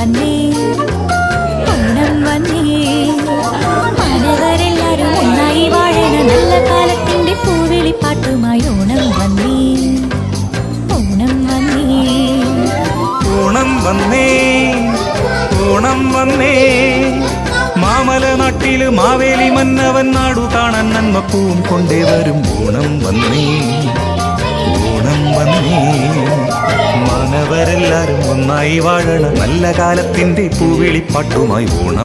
വന്നേ ഓണം വന്നേ മാനവരെല്ലാരും ഒന്നായി വാഴണ നല്ല കാലത്തിന്റെ പൂവിളിപ്പാട്ടുമായി ഓണം വന്നേ ഓണം വന്നേ ഓണം വന്നേ ഓണം വന്നേ മാമല നാട്ടില് മാവേലി മന്നവൻ നാടു കാണാൻ നന്മപ്പൂവും കൊണ്ടേ വരും ഓണം വന്നേ ഓണം വന്നേ മാനവരെല്ലാരും ഒന്നായി വാഴണ നല്ല കാലത്തിന്റെ പൂവിളിപ്പാട്ടുമായി ഓണം